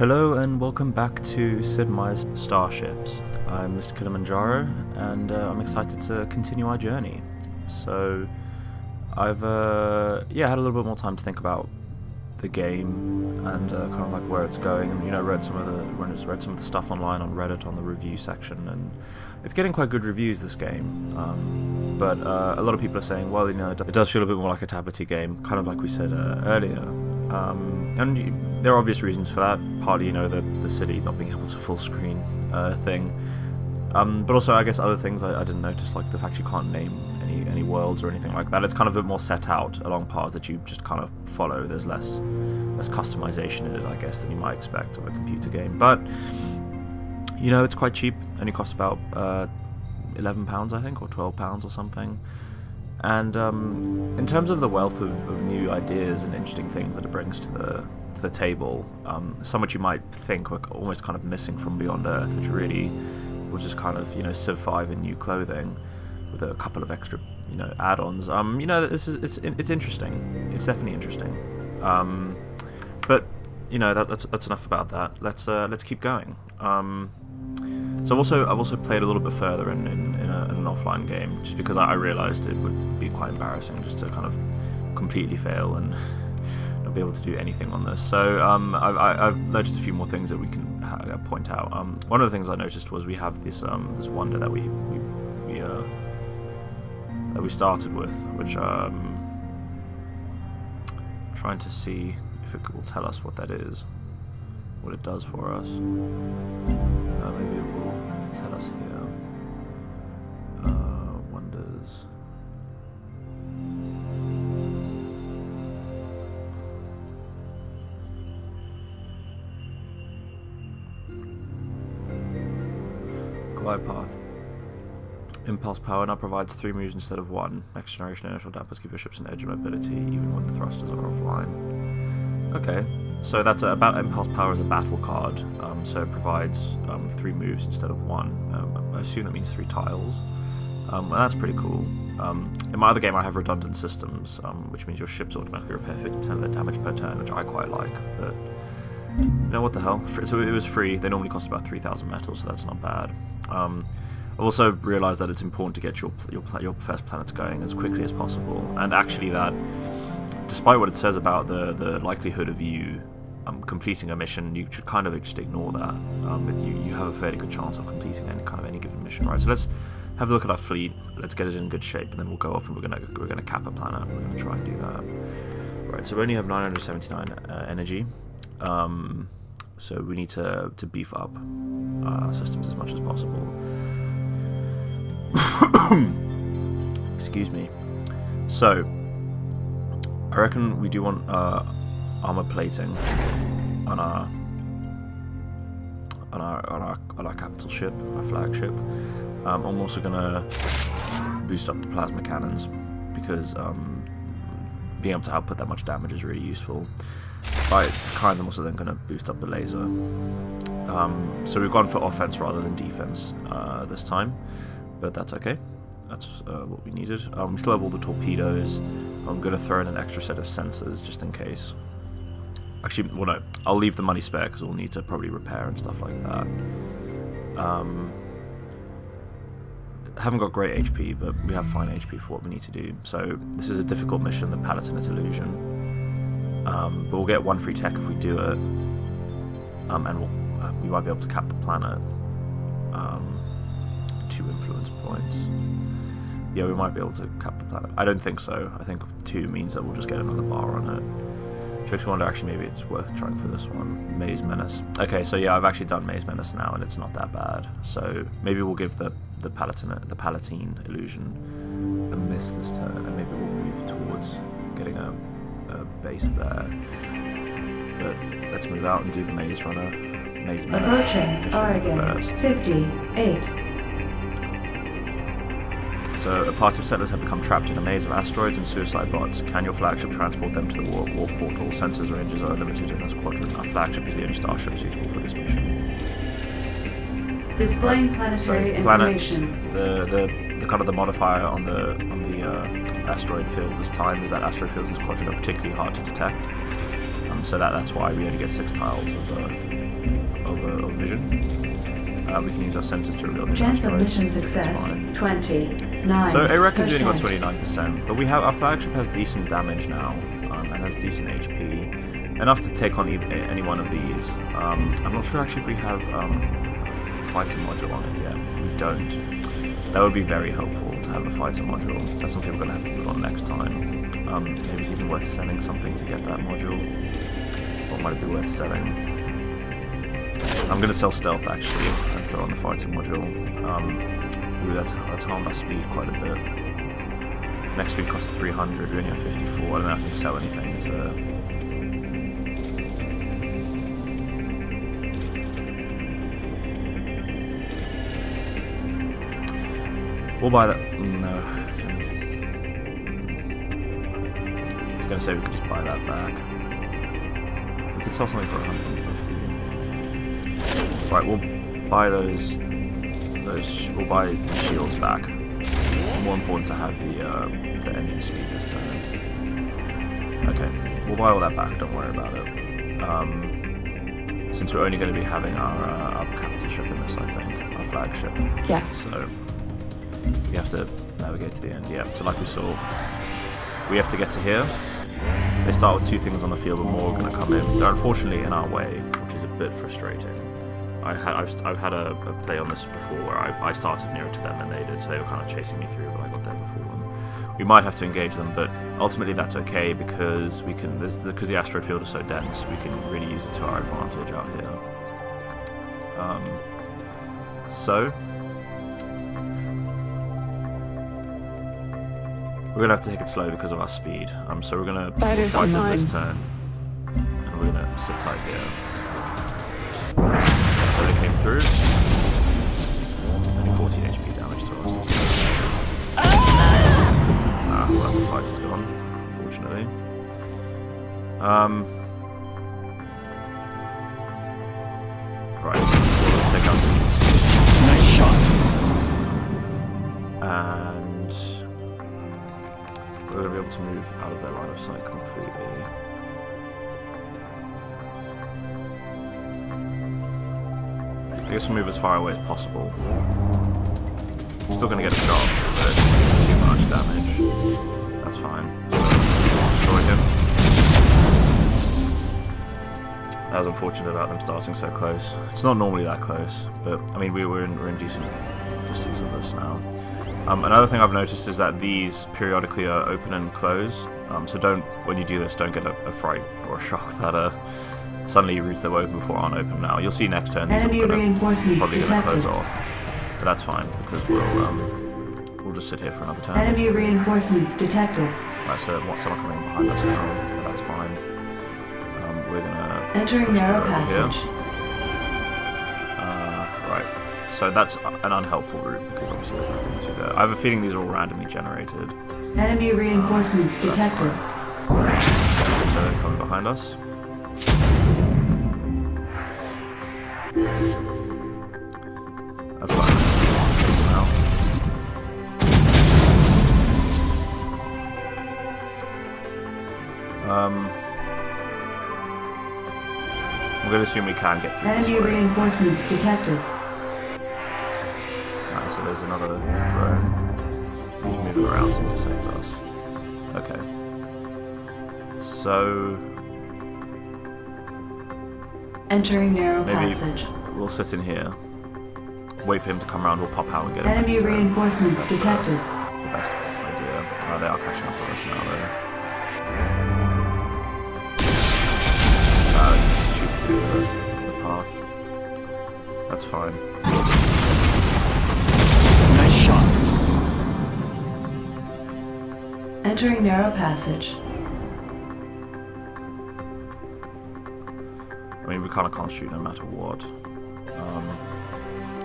Hello and welcome back to Sid Meier's Starships. I'm Mr. Kilimanjaro and I'm excited to continue our journey. So I've had a little bit more time to think about the game and kind of like where it's going, and read some of the stuff online on Reddit on the review section, and it's getting quite good reviews, this game. But a lot of people are saying, well, it does feel a bit more like a tablety game, kind of like we said earlier. And there are obvious reasons for that. Partly, the city not being able to full screen thing. But also, I guess other things I didn't notice, like the fact you can't name any worlds or anything like that. It's kind of a bit more set out along paths that you just kind of follow. There's less customization in it, I guess, than you might expect of a computer game. But it's quite cheap. Only costs about £11, I think, or £12 or something. And in terms of the wealth of new ideas and interesting things that it brings to the table, some which you might think were almost kind of missing from Beyond Earth, which really was just kind of Civ 5 in new clothing with a couple of extra add-ons. It's interesting. It's definitely interesting. But that's enough about that. Let's keep going. So I've also played a little bit further in an offline game, just because I realised it would be quite embarrassing just to kind of completely fail and not be able to do anything on this. So I've noticed a few more things that we can point out. One of the things I noticed was we have this wonder that we started with, which trying to see if it will tell us what that is, what it does for us. Maybe it will tell us here. Wonders. Glide path. Impulse power now provides 3 moves instead of 1. Next generation inertial dampers give your ships an edge of mobility even when the thrusters are offline. Okay, so that's about impulse power as a battle card. So it provides 3 moves instead of 1. I assume that means 3 tiles. And that's pretty cool. In my other game I have redundant systems, which means your ships automatically repair 50% of their damage per turn, which I quite like, but what the hell? So it was free. They normally cost about 3,000 metal, so that's not bad. I've also realised that it's important to get your first planets going as quickly as possible, and actually that, despite what it says about the likelihood of you completing a mission, you should kind of just ignore that. You have a fairly good chance of completing any given mission, right? So let's have a look at our fleet. Let's get it in good shape, and then we'll go off and we're gonna cap a planet. We're gonna try and do that. Right. So we only have 979 energy. So we need to beef up our systems as much as possible. Excuse me. So I reckon we do want armor plating on our capital ship, our flagship. I'm also gonna boost up the plasma cannons, because being able to output that much damage is really useful. I'm also then going to boost up the laser. So we've gone for offense rather than defense this time, but that's okay. That's what we needed. We still have all the torpedoes. I'm going to throw in an extra set of sensors just in case. Actually, well, no, I'll leave the money spare because we'll need to probably repair and stuff like that. Haven't got great HP, but we have fine HP for what we need to do. So this is a difficult mission, the Palatinate Illusion. But we'll get 1 free tech if we do it, and we might be able to cap the planet. 2 influence points. Yeah, we might be able to cap the planet. I don't think so. I think 2 means that we'll just get another bar on it. Which makes me wonder, actually, maybe it's worth trying for this one. Maze Menace. Okay, so yeah, I've actually done Maze Menace now, and it's not that bad. So maybe we'll give the Palatine Illusion a miss this turn, and maybe we'll move towards getting a base there. But let's move out and do the Maze Menace approaching Oregon first. 58. So a party of settlers have become trapped in a maze of asteroids and suicide bots. Can your flagship transport them to the warp portal? Sensors ranges are limited in this quadrant. Our flagship is the only starship suitable for this mission. Displaying planetary information. The kind of the modifier on the asteroid field this time is that asteroid fields in this quadrant are particularly hard to detect. So that's why we only get 6 tiles of We can use our sensors to reveal the Chance of asteroids. mission success 29%. So Ereca's only got 29%, but our flagship has decent damage now, and has decent HP, enough to take on any one of these. I'm not sure actually if we have a fighter module on it yet. We don't. That would be very helpful to have a fighter module. That's something we're going to have to put on next time. Maybe it's even worth selling something to get that module. What might it be worth selling? I'm going to sell stealth actually and throw on the fighter module. Ooh, that's harmed our speed quite a bit. Next speed costs 300, we only have 54. I don't know if I can sell anything to... We'll buy that. No. I was going to say we could just buy that back. We could sell something for 150. Right, we'll buy those. We'll buy the shields back. More important to have the engine speed this turn. Okay, we'll buy all that back. Don't worry about it. Since we're only going to be having our capital ship in this, I think, our flagship. Yes. So. We have to navigate to the end, yeah. So like we saw, we have to get to here. They start with 2 things on the field, but more are going to come in. They're unfortunately in our way, which is a bit frustrating. I've had a play on this before where I started nearer to them than they did, so they were kind of chasing me through, but I got there before them. We might have to engage them, but ultimately that's okay because we can. Because the asteroid field is so dense, we can really use it to our advantage out here. So. We're going to have to take it slow because of our speed. So we're going to fight us this turn. And we're going to sit tight here. So they came through. Only 14 HP damage to us. Well, that's the fighter's gone, unfortunately. Right, so let's take out these. Nice shot. And we're going to be able to move out of their line of sight completely. I guess we'll move as far away as possible. We're still going to get a shot, but too much damage. That's fine. Destroy him. That was unfortunate about them starting so close. It's not normally that close, but I mean we're in decent distance of this now. Another thing I've noticed is that these periodically are open and close, so when you do this, don't get a fright or a shock that suddenly routes that were open before aren't open now. You'll see next turn these are probably going to close off, but that's fine because we'll just sit here for another turn. Enemy reinforcements detected. Right, so someone coming behind us now, but that's fine. We're going to entering narrow passage. Right. So that's an unhelpful route because obviously there's nothing to there. I have a feeling these are all randomly generated. Enemy reinforcements detected. So they're coming behind us. That's fine. Take them out. I'm going to assume we can get through this way. Enemy reinforcements detected. Right, so there's another drone who's moving around to intercept us. Okay. So... entering narrow maybe passage. We'll sit in here. Wait for him to come around, we'll pop out and get him. Enemy reinforcements detected. The best idea. They are catching up with us now though. Shoot through the path. That's fine. Nice shot. Entering narrow passage. I mean, we kind of can't shoot no matter what.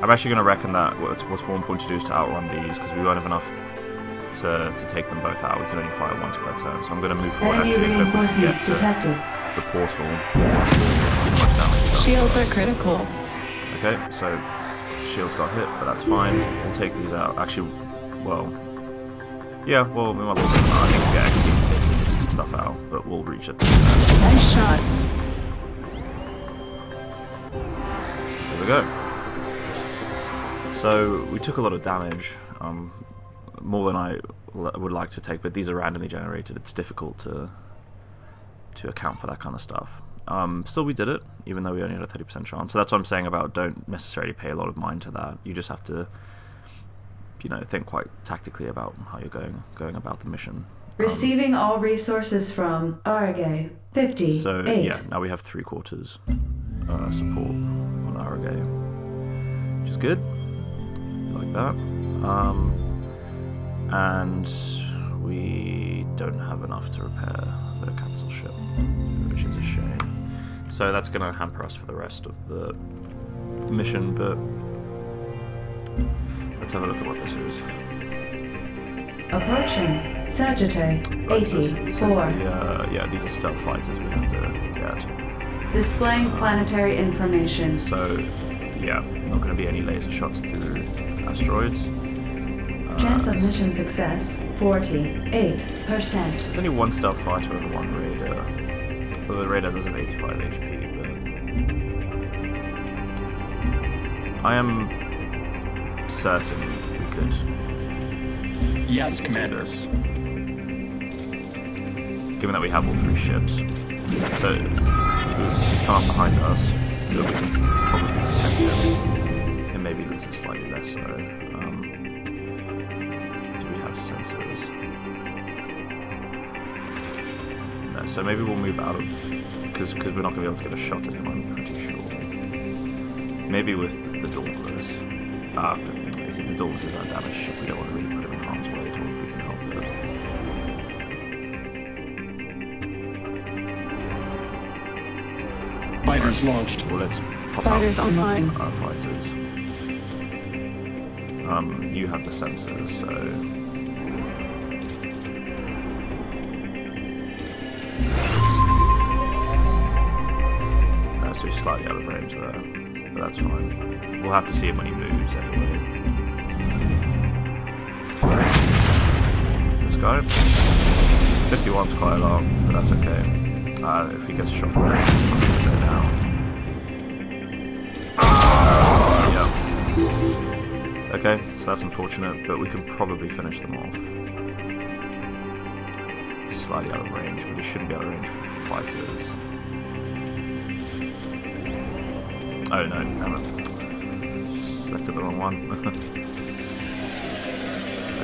I'm actually going to reckon that what's more important to do is to outrun these because we won't have enough to take them both out. We can only fire once per turn, so I'm going to move forward. Enemy reinforcements detected. The portal. Too much damage. Shields are critical. Okay, so shields got hit, but that's fine. We'll take these out. Actually, well, yeah, well, we might. I think we get XP to take stuff out, but we'll reach it. Nice shot. Here we go. So we took a lot of damage, more than I would like to take, but these are randomly generated. It's difficult to account for that kind of stuff. Still, we did it, even though we only had a 30% chance. So that's what I'm saying about don't necessarily pay a lot of mind to that. You just have to, you know, think quite tactically about how you're going about the mission. Receiving all resources from Arge 58. So yeah, now we have 3/4 support on Arge, which is good. Like that. And we don't have enough to repair the capital ship, which is a shame. So that's going to hamper us for the rest of the mission, but let's have a look at what this is. Approaching Sagittarius Right, so 84. this is the, yeah, these are stealth fighters we have to get. Displaying planetary information. So, yeah, not going to be any laser shots through asteroids. Chance of mission success 48%. There's only one stealth fighter and one raider. Well, the raider does have 85 HP, but I am certain we could Yes, do Commander. this. Given that we have all 3 ships. So, he's come up behind us, but we can probably detect him. And maybe this is slightly less so. Do we have sensors? No, so maybe we'll move out of... Because we're not going to be able to get a shot at him, I'm pretty sure. Maybe with the Dauntless. The Dauntless is our damaged ship, we don't want to really put him in harm's way at all if we can help it. Fighters launched. Well, let's pop Fighters out online. our fighters. You have the sensors, so... So he's slightly out of range there, but that's fine. We'll have to see him when he moves anyway. This guy. 51's quite a lot, but that's okay. If he gets a shot from this, he's going to go down. Yeah. Okay, so that's unfortunate, but we can probably finish them off. Slightly out of range, but he shouldn't be out of range for the fighters. Oh no, damn it. Selected the wrong one.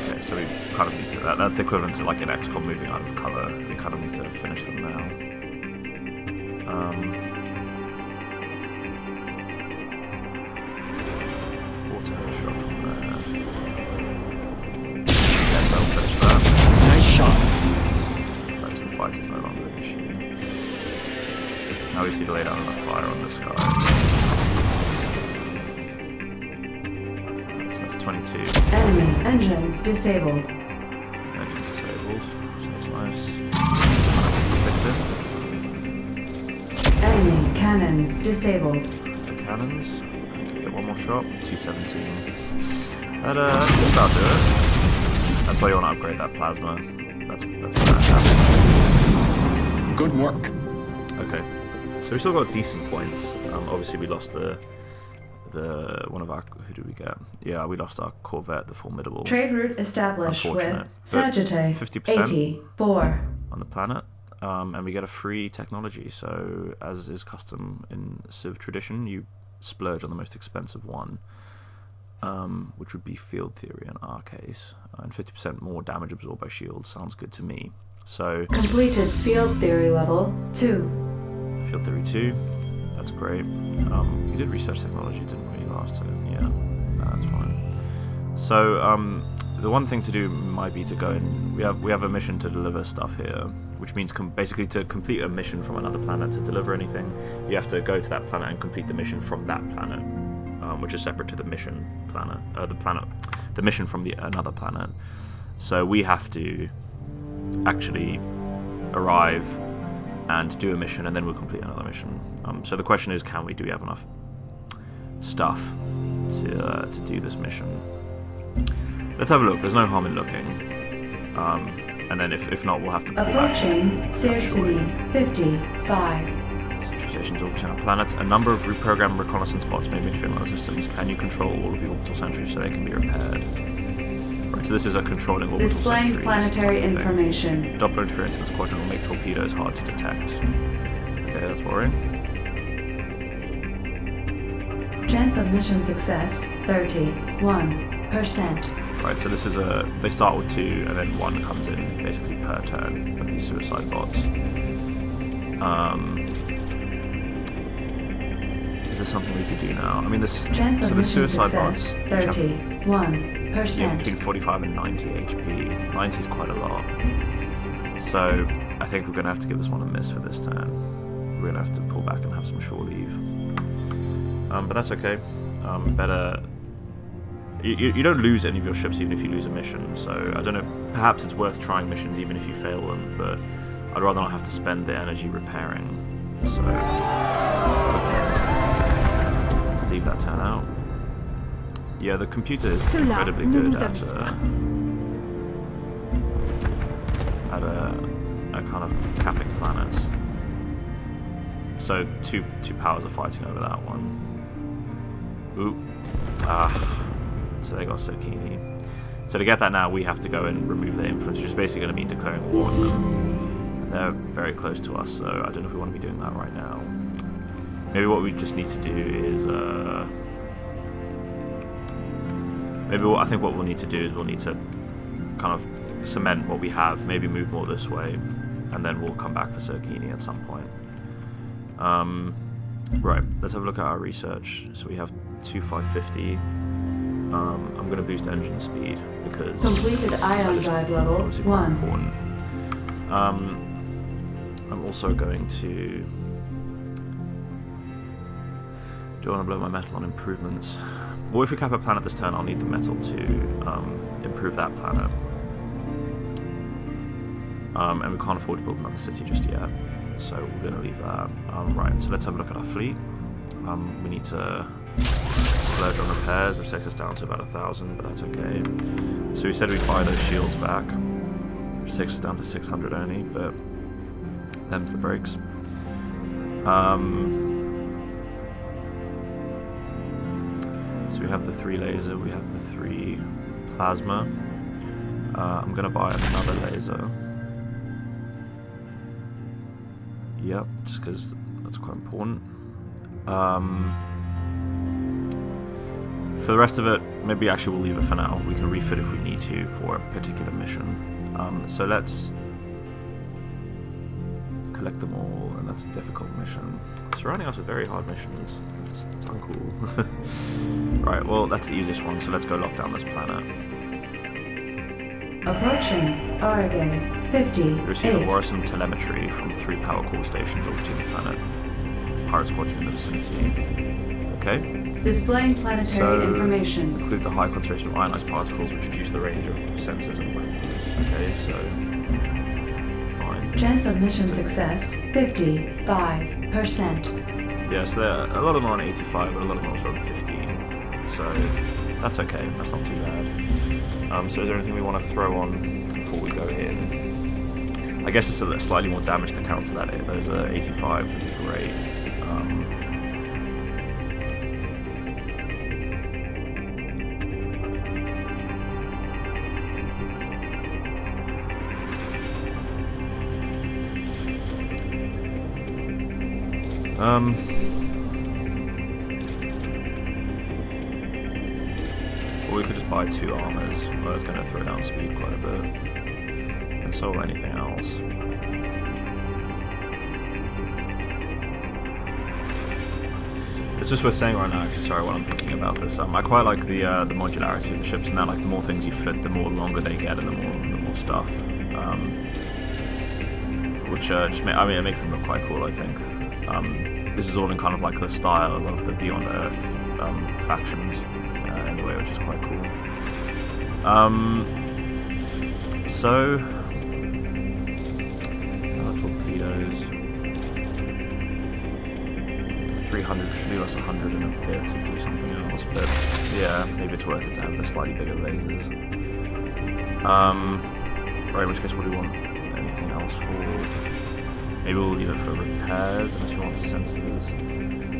Okay, so we kind of need to... That's the equivalent to like an XCOM moving out of cover. We kind of need to finish them now. Auto shot from there. Yes, that'll finish that. Nice shot. Right, so the fighter's no longer an issue. Now we just need to lay down enough fire on this guy. So that's 22. Enemy engines disabled. Engines disabled, so that's nice. 56 Enemy cannons disabled. in. The cannons. Okay, get one more shot. 217. That just about do it. That's why you want to upgrade that plasma. That's what happened. Good work. Okay. So we still got decent points. Obviously we lost the one of our... Who did we get? Yeah, we lost our Corvette, the Formidable. Trade route established with Unfortunate, but Sagittarius 50% 84. on the planet, and we get a free technology. So, as is custom in Civ tradition, you splurge on the most expensive one, which would be field theory in our case, and 50% more damage absorbed by shields sounds good to me. So, Completed field theory level 2. field theory 2, that's great. We did research technology, didn't we, last time? Yeah, no, that's fine. So, the one thing to do might be to go and we have a mission to deliver stuff here, which means basically to complete a mission from another planet to deliver anything, you have to go to that planet and complete the mission from that planet, which is separate to the mission planet, the mission from another planet. So we have to actually arrive and do a mission, and then we'll complete another mission. So the question is, do we have enough stuff to do this mission? Let's have a look. There's no harm in looking. And then if not, we'll have to pull back. Approaching Circini 55. Citrus stations orbiting our planet. A number of reprogrammed reconnaissance bots may be interfering with our systems. Can you control all of the orbital sentries so they can be repaired? Right, so this is a controlling orbital Displaying sentries planetary type of thing. information. Doppler interference in the squadron will make torpedoes hard to detect. Okay, that's worrying. Chance of mission success 31%. Right, so this is they start with 2 and then 1 comes in basically per turn of these suicide bots. Is there something we could do now? I mean, this Chance so of the mission suicide bots success each have 31%. between 45 and 90 HP. 90 is quite a lot. So I think we're going to have to give this one a miss for this turn. We're going to have to pull back and have some shore leave. But that's okay. Better. You don't lose any of your ships even if you lose a mission. So I don't know. Perhaps it's worth trying missions even if you fail them. But I'd rather not have to spend the energy repairing. So leave that turn out. Yeah, the computer is incredibly good at a kind of capping planets. So two powers are fighting over that one. Ooh. So they got Sakini. So to get that now, we have to go and remove their influence, which is basically going to mean declaring war on them. And they're very close to us, so I don't know if we want to be doing that right now. Maybe what we just need to do is... I think what we'll need to do is we'll need to kind of cement what we have, maybe move more this way, and then we'll come back for Sakini at some point. Right, let's have a look at our research. So we have 2550. I'm going to boost engine speed because Completed ion drive level obviously quite 1. important. I'm also going to... Do I want to blow my metal on improvements? Well, if we cap a planet this turn, I'll need the metal to improve that planet. And we can't afford to build another city just yet, so we're going to leave that. Right, so let's have a look at our fleet. We need to splurge on repairs, which takes us down to about 1,000, but that's okay. So we said we'd buy those shields back, which takes us down to 600 only, but them's the breaks. So we have the 3 laser, we have the 3 plasma. I'm going to buy another laser. Yep, just because that's quite important. For the rest of it, maybe actually we'll leave it for now. We can refit if we need to for a particular mission. So let's collect them all, and that's a difficult mission. Surrounding us with very hard missions. That's uncool. Right, well, that's the easiest one, so let's go lock down this planet. Approaching Arge 50. We receive a worrisome telemetry from 3 power core stations orbiting the planet. Pirate squadron in the vicinity. Okay. Displaying planetary information. Includes a high concentration of ionized particles which reduce the range of sensors and weapons. Okay, so fine. Chance of mission success 55%. Yeah, so a lot of them are on 85, but a lot of them are also on 15. So that's okay, that's not too bad. So is there anything we want to throw on before we go in? I guess it's a slightly more damage to counter that. Those 85 would be great. Or we could just buy 2 armors. Well, that's going to throw down speed quite a bit. And so will anything else. It's just worth saying right now, actually, sorry, while I'm thinking about this. I quite like the modularity of the ships, and that, like, the more things you fit, the more longer they get, and the more stuff. Which just it makes them look quite cool, I think. This is all in kind of like the style of the Beyond Earth factions, anyway, which is quite cool. So torpedoes. 300 should leave us 100 in a bit to do something else, but yeah, maybe it's worth it to have the slightly bigger lasers. Right, in which case, what do we want? Anything else for? Maybe we'll leave it for repairs unless we want sensors.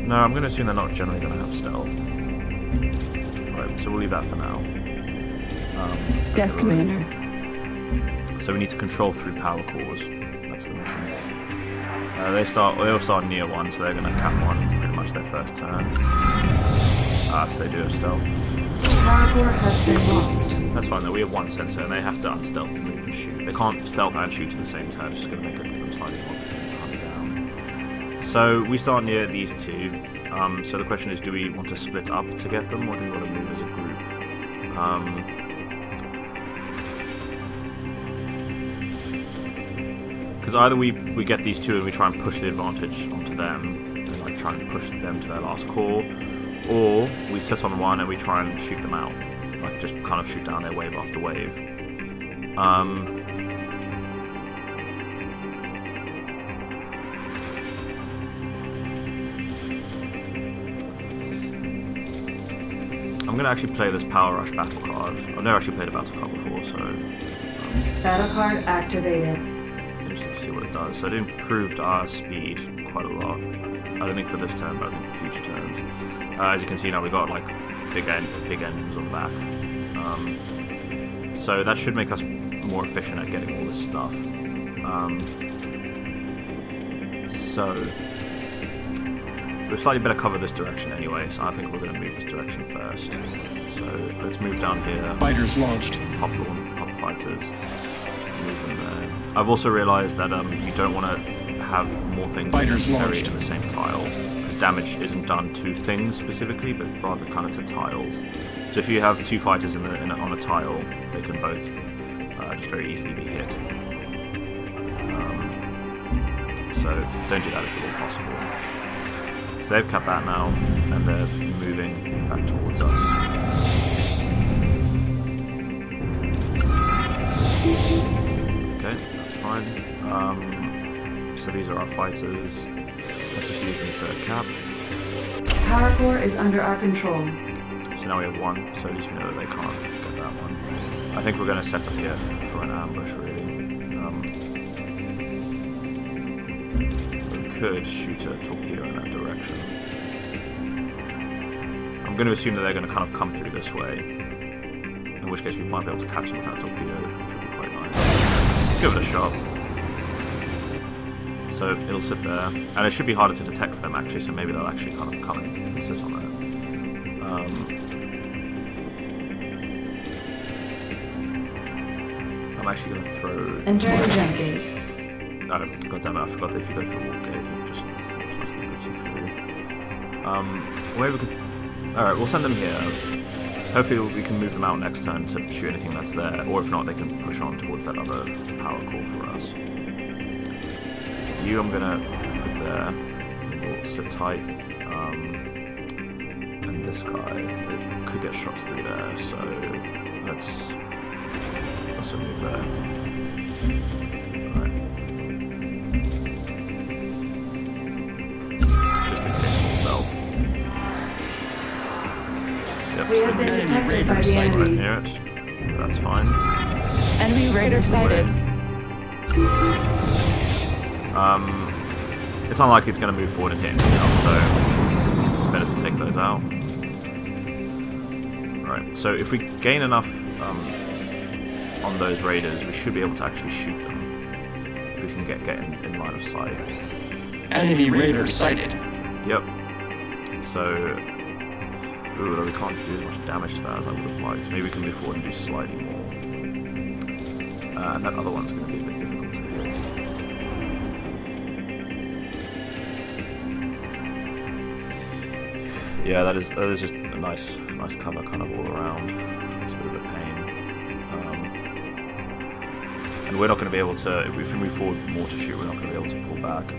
No, I'm going to assume they're not generally going to have stealth. Right, so we'll leave that for now. Yes, Commander. So we need to control through power cores. That's the mission. They all start near one, so they're going to cap one pretty much their first turn. So they do have stealth. Power core has been lost. That's fine though, we have one sensor and they have to unstealth to move and shoot. They can't stealth and shoot at the same time, it's just going to make them slightly more difficult to hunt down. So we start near these two. So the question is, do we want to split up to get them, or do we want to move as a group? Because either we get these two and we try and push the advantage onto them, and like try and push them to their last core, or we sit on one and we try and shoot them out, like just kind of shoot down their wave after wave. I'm going to actually play this Power Rush battle card. I've never actually played a battle card before, so... Battle card activated. Interesting to see what it does. So it improved our speed quite a lot. I don't think for this turn, but I think for future turns. As you can see now, we've got like big engines on the back. So that should make us more efficient at getting all this stuff. So we've slightly better cover this direction anyway, so I think we're going to move this direction first. So let's move down here. Fighters launched. Pop fighters. Move them there. I've also realised that you don't want to have more things necessary in the same tile, because damage isn't done to things specifically, but rather kind of to tiles. So if you have two fighters on a tile, they can both just very easily be hit. So don't do that if at all possible. So they've cut that now, and they're moving back towards us. Okay, that's fine. So these are our fighters. Let's just use them to cap. Power core is under our control. So now we have one, so at least we know that they can't get that one. I think we're going to set up here for an ambush, really. We could shoot a torpedo in that direction. I'm going to assume that they're going to kind of come through this way, in which case we might be able to catch them with that torpedo, which would be quite nice. Let's give it a shot. So it'll sit there, and it should be harder to detect for them actually, so maybe they'll actually kind of come and sit on it. I'm actually going to throw... Enter the jump gate. No, goddammit, I forgot that if you go through the wall gate, you just automatically puts you through. Maybe we could... Alright, we'll send them here. Hopefully we can move them out next turn to shoot anything that's there, or if not, they can push on towards that other power core for us. You I'm going to put there, and we'll sit tight. And this guy, it could get shots through there, so let's also move there. Alright. Just in case itself. Yep, We have been detected by the sighted. right enemy. near it. That's fine. Enemy raider sighted. It's unlikely it's going to move forward and hit anything else, so better to take those out. Right, so if we gain enough on those raiders, we should be able to actually shoot them. If we can get in line of sight. Enemy raider sighted. Yep. So, ooh, we can't do as much damage to that as I would have liked. Maybe we can move forward and do slightly more. And that other one's going to be a bit difficult to hit. Yeah, that is just a nice cover kind of all around. It's a bit of a pain. And we're not going to be able to, if we move forward more to shoot, we're not going to be able to pull back.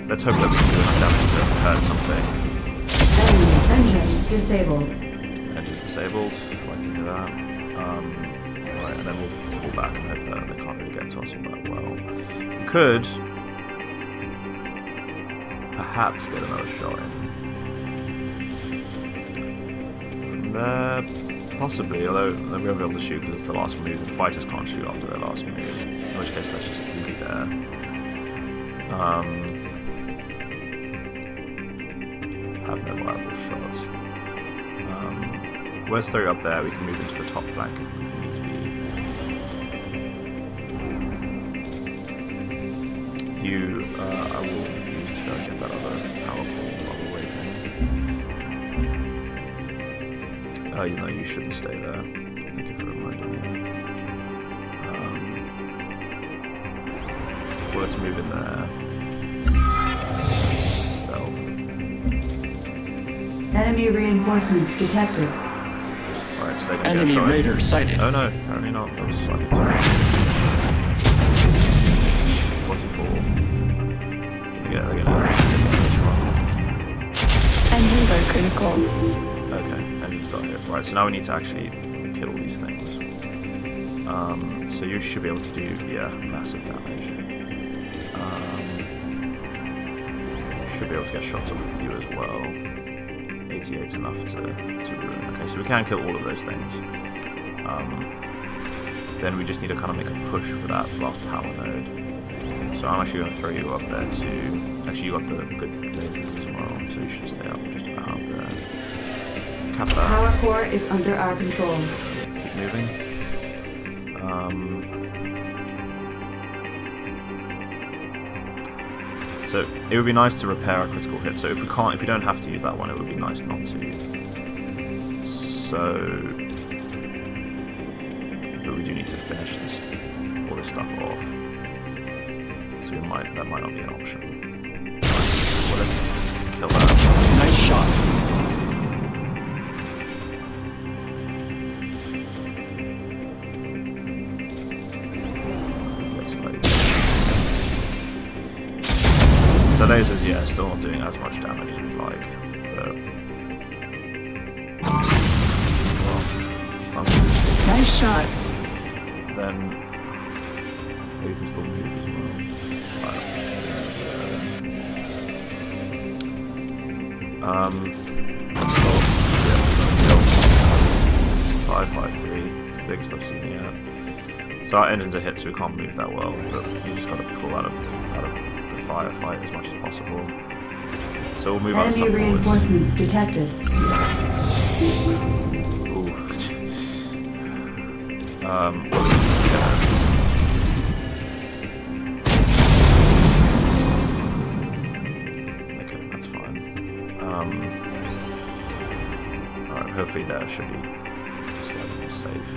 Let's hope that we can do enough damage to hurt something. Enemy engines disabled. Engines disabled, I'd like to hear that. Right, and then we'll pull back and hope that they can't really get to us all that well. We could perhaps get another shot in. Possibly, although we won't be able to shoot because it's the last move, and fighters can't shoot after their last move. In which case, let's just leave it there. Have no viable shots. Where's 3 up there? We can move into the top flank if we need to be. You, I will use to go and get that other power ball while we're waiting. Oh, you know, you shouldn't stay there. Thank you for reminding me. Well, let's move in there. Stealth. Enemy reinforcements detected. Alright, so they can Enemy get a shot. raider sighted. Oh no, apparently not. That was slightly too 44. They're gonna Engines are critical. okay, engines got hit. Right, so now we need to actually kill these things. So you should be able to do, yeah, massive damage. Should be able to get shots off with you as well. 88's enough to ruin. Okay, so we can kill all of those things. Then we just need to kind of make a push for that last power node. So I'm actually going to throw you up there too. Actually, you got the good lasers as well, so you should stay up just about there. Cap that. Power core is under our control. Keep moving. So it would be nice to repair our critical hit. So if we don't have to use that one, it would be nice not to. So, but we do need to finish all this stuff off. So that might not be an option. Well, let's kill that. Nice shot. So lasers, yeah, still not doing as much damage as we'd like, but well, Nice shot. then you can still move as well. Right. 553. It's the biggest I've seen yet. So our engines are hit, so we can't move that well, but you just got to pull out of firefight as much as possible. So we'll move our stuff Enemy forwards. reinforcements detected. Ooh. Okay, that's fine. Alright, hopefully there should be slightly more safe.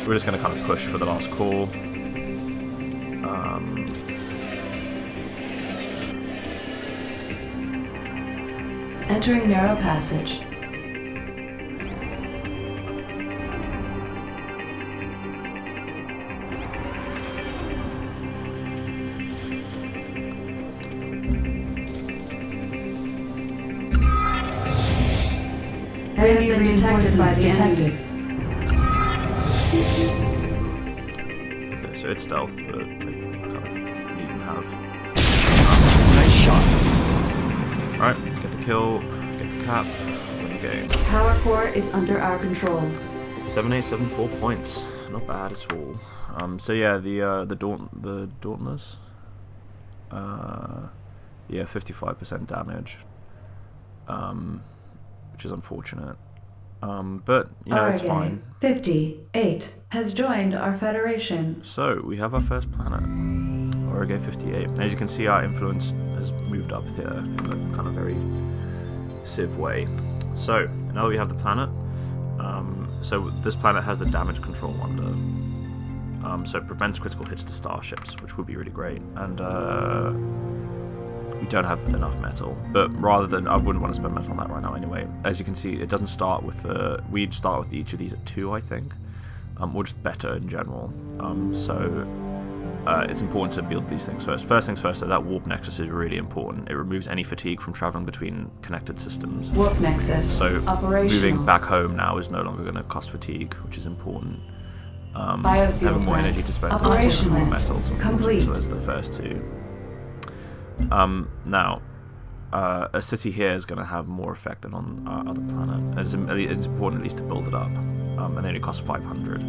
We're just going to kind of push for the last call. Entering narrow passage. Enemy detected by the enemy. Okay, so it's stealth, but they kind of needn't have. Nice shot. Alright, get the kill, get the cap, win the game. Power core is under our control. 7874 points, not bad at all. So yeah, the Dauntless, yeah, 55% damage, which is unfortunate. But you know, it's fine. 58 has joined our federation. So we have our first planet, Origay 58. As you can see, our influence has moved up here in a kind of very Civ way. So now that we have the planet, so this planet has the damage control wonder. So it prevents critical hits to starships, which would be really great. And we don't have enough metal, but rather than, I wouldn't want to spend metal on that right now anyway. As you can see, it doesn't start with we'd start with each of these at 2, I think, or just better in general. It's important to build these things first. First things first, so that warp nexus is really important. It removes any fatigue from traveling between connected systems. Warp nexus. So operational. moving back home now is no longer going to cost fatigue, which is important. Biofuel Having more plant. energy to spend on Operational. more metals. Complete. So those are the first 2. Now, a city here is going to have more effect than on our other planet. It's important at least to build it up, and they only cost 500.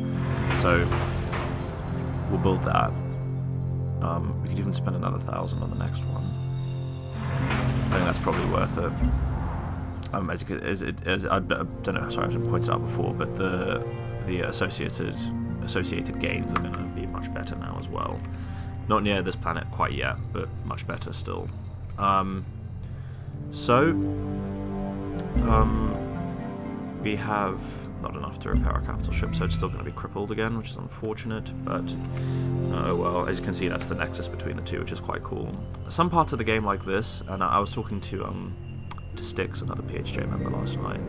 So we'll build that. We could even spend another 1,000 on the next one. I think that's probably worth it. As you could, I don't know. Sorry, I didn't point it out before, but the associated gains are going to be much better now as well. Not near this planet quite yet, but much better still. We have not enough to repair our capital ship, so it's still going to be crippled again, which is unfortunate, but oh well. As you can see, that's the nexus between the two, which is quite cool. Some parts of the game like this, and I was talking to Styx, another PHJ member, last night.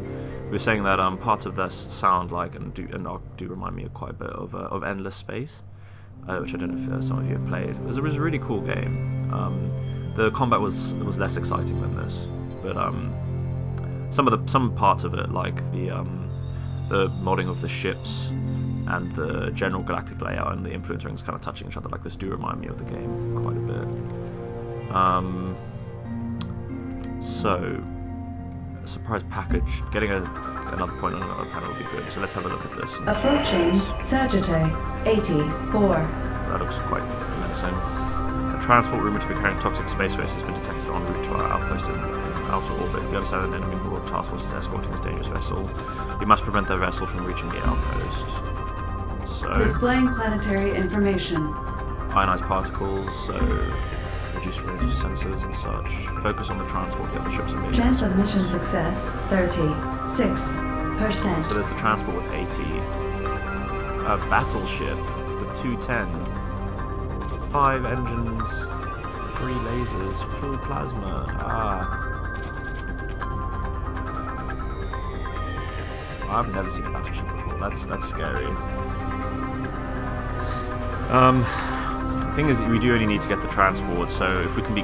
We were saying that parts of this sound like and do remind me of quite a bit of Endless Space, which I don't know if some of you have played. It was a really cool game. The combat was less exciting than this, but some parts of it, like the modding of the ships and the general galactic layout and the influence rings kind of touching each other like this, do remind me of the game quite a bit. So, a surprise package. Getting another point on another panel would be good. So let's have a look at this. Approaching Sagittae 84. That looks quite menacing. A transport rumoured to be carrying toxic space waste has been detected en route to our outpost in outer orbit. We understand an enemy world task force is escorting this dangerous vessel. We must prevent their vessel from reaching the outpost. So, Displaying planetary information. ionized particles, so reduced range of sensors and such. Focus on the transport of the other ships and Chance of mission success 36%. So there's the transport with 80. A battleship with 210. 5 engines, 3 lasers, full plasma. I've never seen a battleship before. That's scary. The thing is, we do only need to get the transport, so if we can be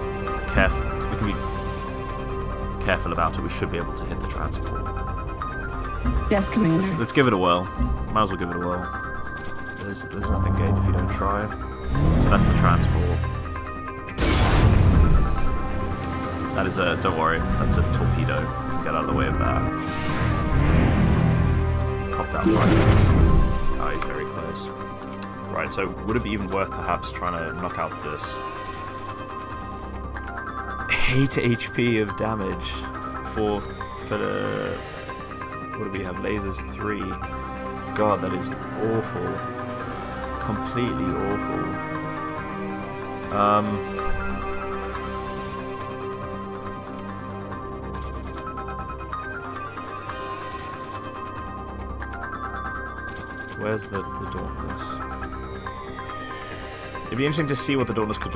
careful about it, we should be able to hit the transport. Yes, Commander. Let's give it a whirl. Might as well give it a whirl. There's nothing gained if you don't try. So that's the transport. That is a, don't worry, that's a torpedo. We can get out of the way of that. Popped out fighters. Oh, he's very close. Right, so would it be even worth perhaps trying to knock out this? 8 HP of damage for the... What do we have? Lasers 3. God, that is awful. Completely awful. Where's the Dauntless? It'd be interesting to see what the Dauntless could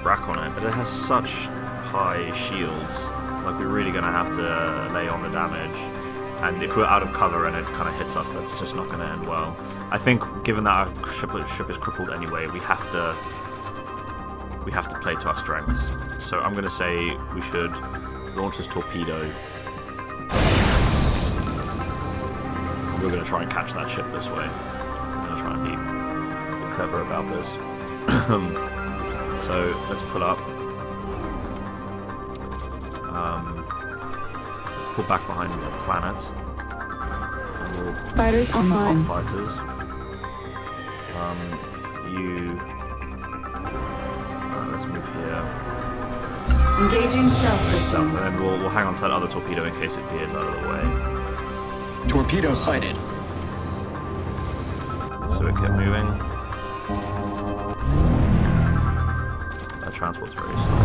rack on it, but it has such high shields. Like, we're really gonna have to lay on the damage. And if we're out of cover and it kind of hits us, that's just not going to end well. I think, given that our ship is crippled anyway, we have to play to our strengths. So I'm going to say we should launch this torpedo. We're going to try and catch that ship this way. I'm going to try and be clever about this. So let's pull up. Pull back behind the planet. And we'll Fighters online. Fighters. Let's move here. Engaging stealth And systems. then we'll hang on to that other torpedo in case it veers out of the way. Torpedo sighted. So it kept moving. That transport's very slow.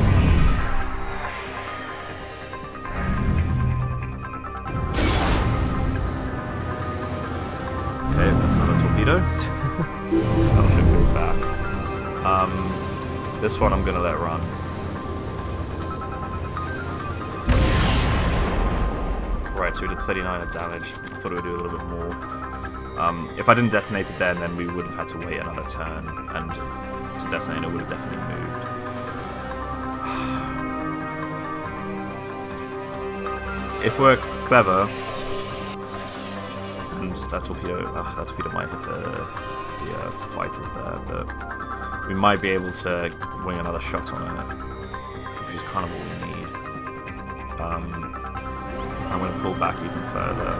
Okay, that's another torpedo. Battleship goes back. This one I'm gonna let run. Right, so we did 39 of damage. I thought it would do a little bit more. If I didn't detonate it then we would have had to wait another turn, and to detonate it would have definitely moved. If we're clever, and that torpedo might hit the fighters there, but we might be able to wing another shot on it, which is kind of what we need. I'm going to pull back even further.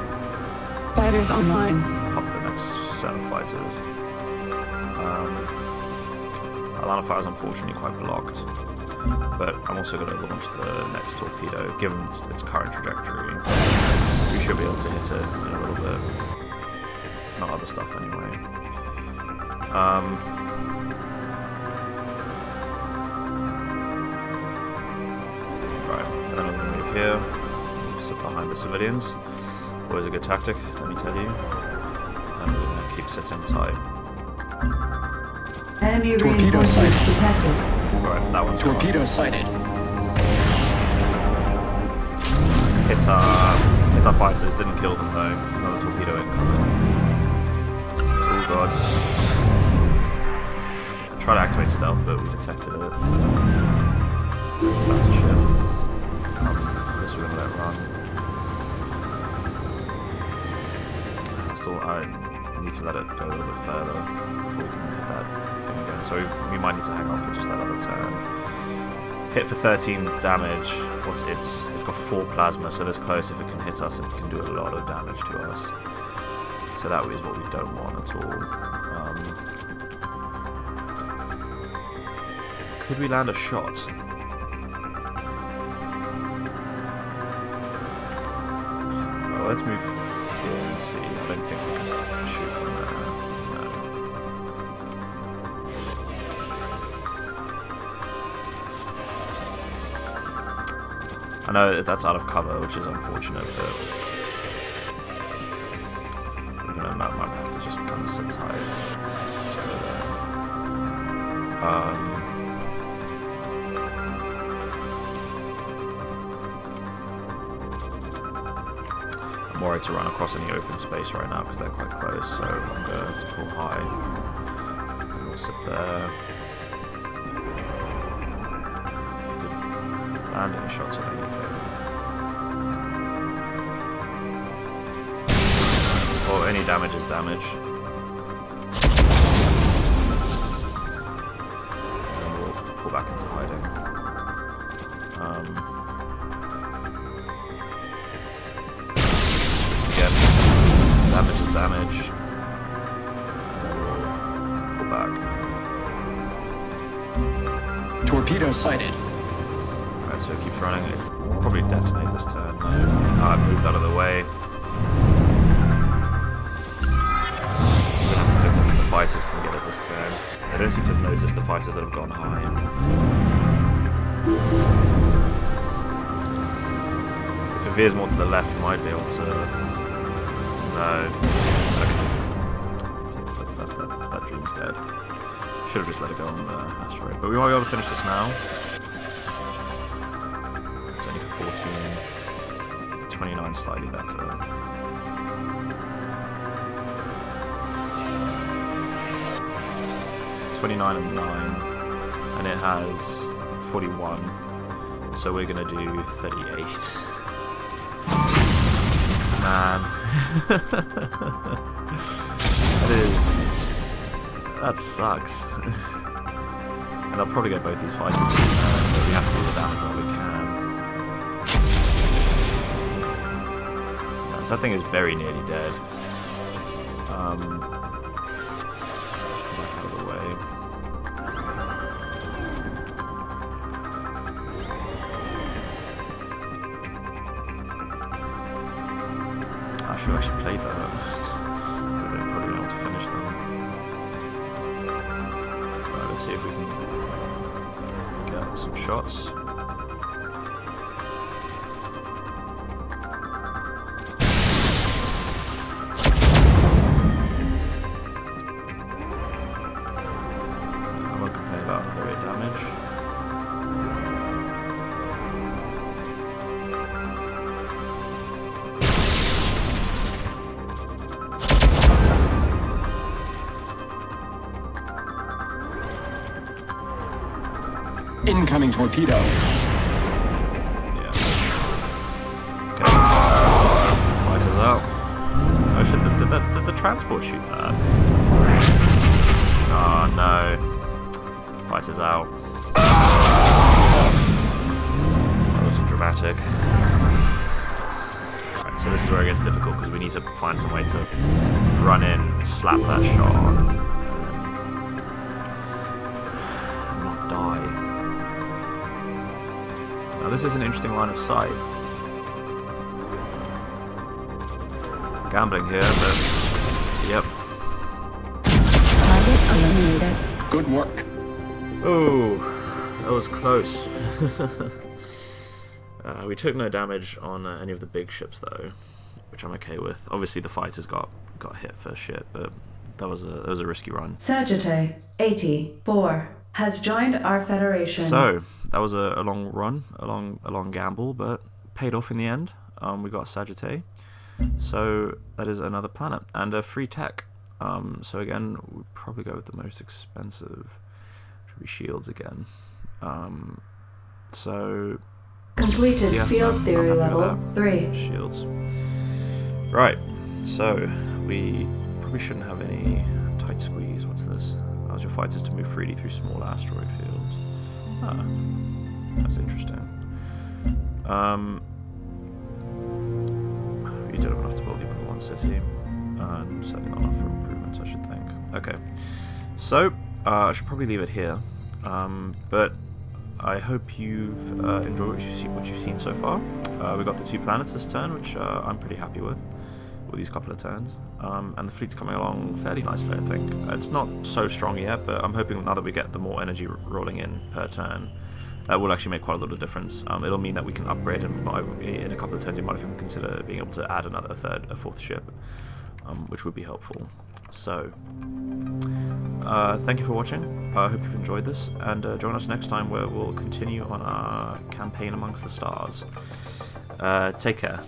Fighters online. Pop the next set of fighters. line of fire is unfortunately quite blocked, but I'm also going to launch the next torpedo, given its current trajectory. We should be able to hit it in a little bit, if not other stuff anyway. Right, and then I'm going to move here, sit behind the civilians. Always a good tactic, let me tell you. And we're going to keep sitting tight. Enemy Torpedo reinforcements sighted. detected. Alright, that one's Torpedo gone. sighted. Hits our fighters, didn't kill them though. Another torpedo incoming. Oh god. Try to activate stealth, but we detected it. That's a ship. I guess we're gonna let it run. I need to let it go a little bit further before we can hit that thing again. So we might need to hang on for just that other turn. Hit for 13 damage. It's got 4 plasma, so this close, if it can hit us, it can do a lot of damage to us. So that is what we don't want at all. Could we land a shot? Well, let's move here and see. I don't think we can shoot from there. No. I know that's out of cover, which is unfortunate, but we're gonna might have to just kind of sit tight. Let's go there. I'm worried to run across any open space right now because they're quite close, so I'm going to have to pull high. And we'll sit there. Land any shots on anything. Or any damage is damage. And we'll pull back into hiding. Again, damage is damage. And then we'll pull back. Torpedo sighted. Right, so it keeps running. It'll probably detonate this turn. I moved out of the way. The fighters can get it this turn. They don't seem to have noticed the fighters that have gone high. If it veers more to the left, we might be able to. No. Okay. That dream's dead. Should have just let it go on the asteroid. But we might be able to finish this now. It's only for 14. 29 slightly better. $29 and 9, and it has 41, so we're gonna do 38. Man, that sucks. And I'll probably get both these fighters, but we have to do the damage while we can. So that thing is very nearly dead. Back out of the way. I should have actually played that. Would have probably been able to finish them. Right, let's see if we can get some shots. Incoming torpedo. Yeah. Okay. Fighters out. Oh shit, did the transport shoot that? Oh no. Fighters out. That was dramatic. Right, so this is where it gets difficult because we need to find some way to run in, slap that shot on. Now this is an interesting line of sight. Gambling here, but yep. Target eliminated. Good work. Oh, that was close. We took no damage on any of the big ships though, which I'm okay with. Obviously the fighters got hit for shit, but that was a risky run. Sagittae 84 has joined our federation. So that was a long run, a long gamble, but paid off in the end. We got Sagittae, so that is another planet and a free tech. So again, we'd probably go with the most expensive, which would be shields again. So completed yeah, field theory I'm happy with level that. 3. Shields. Right, so we probably shouldn't have any tight squeeze. What's this? Allows your fighters to move freely through small asteroid fields. Ah, that's interesting. You don't have enough to build even one city, and certainly not enough for improvements, I should think. Okay, so I should probably leave it here, but I hope you've enjoyed what you've seen so far. We got the 2 planets this turn, which I'm pretty happy with these couple of turns. And the fleet's coming along fairly nicely, I think. It's not so strong yet, but I'm hoping now that we get the more energy rolling in per turn, that will actually make quite a lot of difference. It'll mean that we can upgrade, and in a couple of turns you might even consider being able to add a fourth ship, which would be helpful. So, thank you for watching. I hope you've enjoyed this, and join us next time where we'll continue on our campaign amongst the stars. Take care.